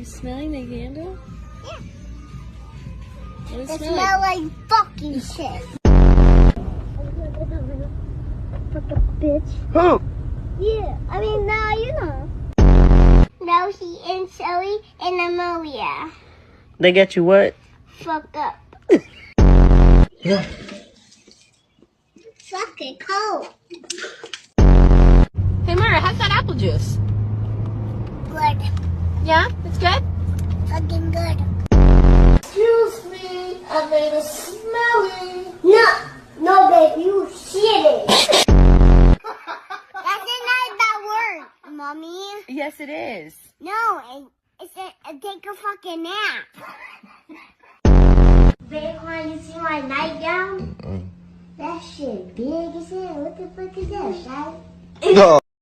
you smelling the candle? Yeah. What does It it smell smells like? like fucking shit. Fucking bitch. Who? Yeah, I mean, now you know. Rosie and Zoe and Amelia. They got you what? Fuck up. Yeah. Fucking cold. Hey, Mara, how's that apple juice? Good. Yeah? It's good? Fucking good. Excuse me, I made a smelly. No, babe, you shitty. That's not that word, Mommy. Yes, it is. No, it's take a fucking nap. Babe, when you see my nightgown? That shit big as hell. What the fuck is that, Shai? No.